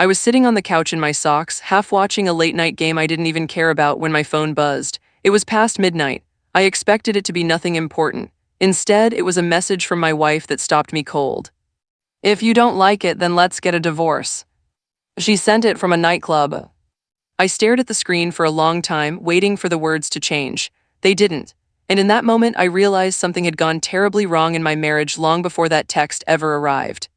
I was sitting on the couch in my socks, half watching a late-night game I didn't even care about when my phone buzzed. It was past midnight. I expected it to be nothing important. Instead, it was a message from my wife that stopped me cold. "If you don't like it, then let's get a divorce." She sent it from a nightclub. I stared at the screen for a long time, waiting for the words to change. They didn't. And in that moment, I realized something had gone terribly wrong in my marriage long before that text ever arrived.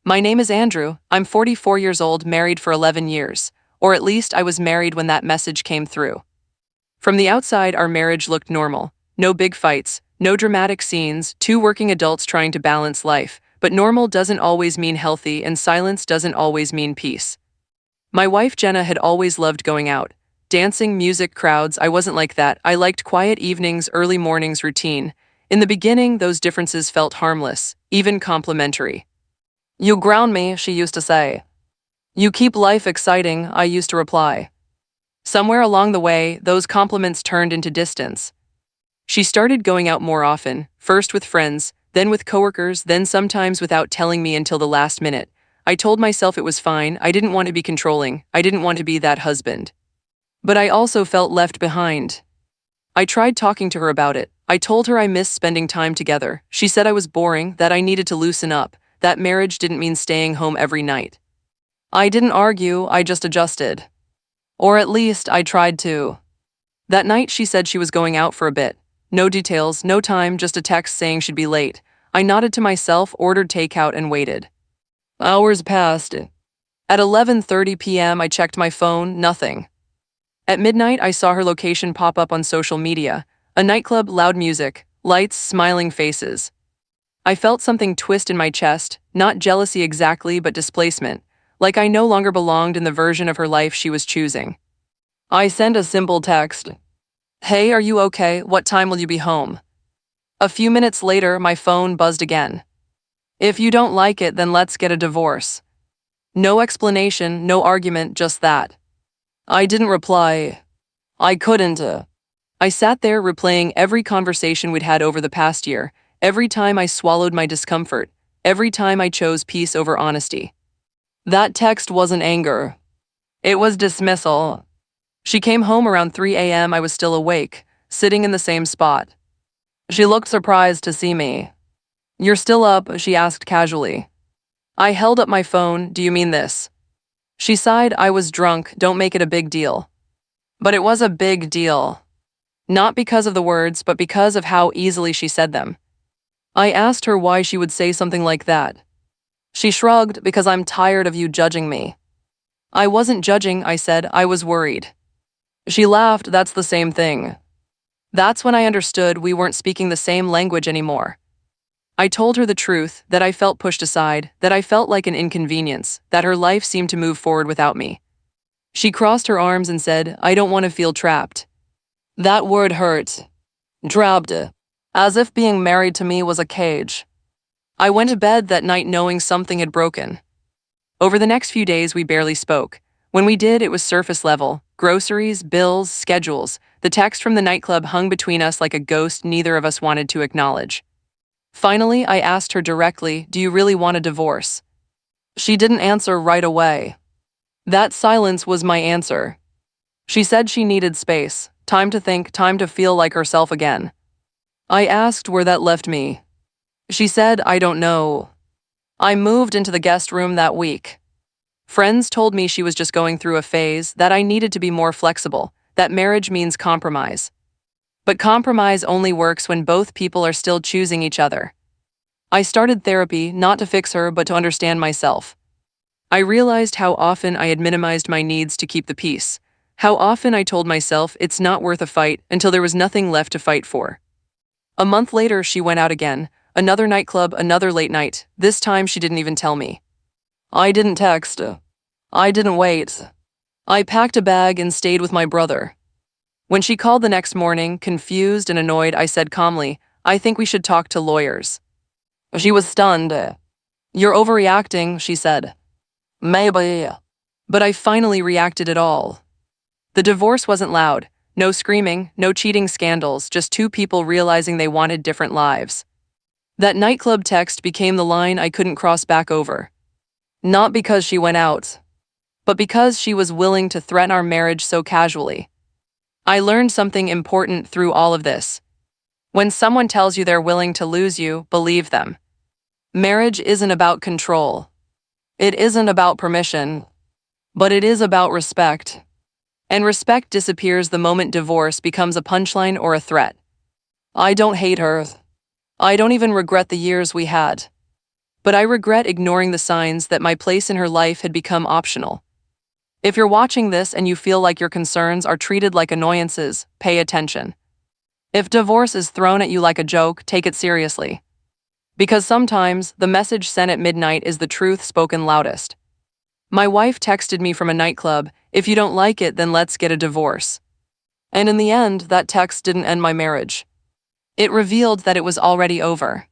My name is Andrew. I'm 44 years old, married for 11 years. Or at least I was married when that message came through. From the outside, our marriage looked normal. No big fights, no dramatic scenes, two working adults trying to balance life. But normal doesn't always mean healthy, and silence doesn't always mean peace. My wife Jenna had always loved going out. Dancing, music, crowds. I wasn't like that. I liked quiet evenings, early mornings, routine. In the beginning, those differences felt harmless, even complimentary. "You ground me," she used to say. "You keep life exciting," I used to reply. Somewhere along the way, those compliments turned into distance. She started going out more often, first with friends, then with coworkers, then sometimes without telling me until the last minute. I told myself it was fine. I didn't want to be controlling. I didn't want to be that husband. But I also felt left behind. I tried talking to her about it. I told her I missed spending time together. She said I was boring, that I needed to loosen up, that marriage didn't mean staying home every night. I didn't argue, I just adjusted. Or at least I tried to. That night she said she was going out for a bit. No details, no time, just a text saying she'd be late. I nodded to myself, ordered takeout, and waited. Hours passed. At 11:30 p.m. I checked my phone, nothing. At midnight I saw her location pop up on social media. A nightclub, loud music, lights, smiling faces. I felt something twist in my chest, not jealousy exactly, but displacement, like I no longer belonged in the version of her life she was choosing. I sent a simple text. "Hey, are you okay? What time will you be home?" A few minutes later, my phone buzzed again. "If you don't like it, then let's get a divorce." No explanation, no argument, just that. I didn't reply. I couldn't. I sat there replaying every conversation we'd had over the past year, every time I swallowed my discomfort, every time I chose peace over honesty. That text wasn't anger. It was dismissal. She came home around 3 a.m. I was still awake, sitting in the same spot. She looked surprised to see me. "You're still up?" she asked casually. I held up my phone. "Do you mean this?" She sighed. "I was drunk. Don't make it a big deal." But it was a big deal. Not because of the words, but because of how easily she said them. I asked her why she would say something like that. She shrugged. "Because I'm tired of you judging me." I wasn't judging, I said. I was worried. She laughed. "That's the same thing." That's when I understood we weren't speaking the same language anymore. I told her the truth, that I felt pushed aside, that I felt like an inconvenience, that her life seemed to move forward without me. She crossed her arms and said, "I don't want to feel trapped." That word hurt. Trapped. As if being married to me was a cage. I went to bed that night knowing something had broken. Over the next few days, we barely spoke. When we did, it was surface level. Groceries, bills, schedules. The text from the nightclub hung between us like a ghost neither of us wanted to acknowledge. Finally, I asked her directly, "Do you really want a divorce?" She didn't answer right away. That silence was my answer. She said she needed space, time to think, time to feel like herself again. I asked where that left me. She said, "I don't know." I moved into the guest room that week. Friends told me she was just going through a phase, that I needed to be more flexible, that marriage means compromise. But compromise only works when both people are still choosing each other. I started therapy, not to fix her, but to understand myself. I realized how often I had minimized my needs to keep the peace, how often I told myself it's not worth a fight until there was nothing left to fight for. A month later, she went out again, another nightclub, another late night. This time she didn't even tell me. I didn't text. I didn't wait. I packed a bag and stayed with my brother. When she called the next morning, confused and annoyed, I said calmly, "I think we should talk to lawyers." She was stunned. "You're overreacting," she said. Maybe. But I finally reacted at all. The divorce wasn't loud. No screaming, no cheating scandals, just two people realizing they wanted different lives. That nightclub text became the line I couldn't cross back over. Not because she went out. but because she was willing to threaten our marriage so casually. I learned something important through all of this. When someone tells you they're willing to lose you, believe them. Marriage isn't about control. It isn't about permission, but it is about respect. And respect disappears the moment divorce becomes a punchline or a threat. I don't hate her. I don't even regret the years we had. But I regret ignoring the signs that my place in her life had become optional. If you're watching this and you feel like your concerns are treated like annoyances, pay attention. If divorce is thrown at you like a joke, take it seriously. Because sometimes, the message sent at midnight is the truth spoken loudest. My wife texted me from a nightclub, "If you don't like it, then let's get a divorce." And in the end, that text didn't end my marriage. It revealed that it was already over.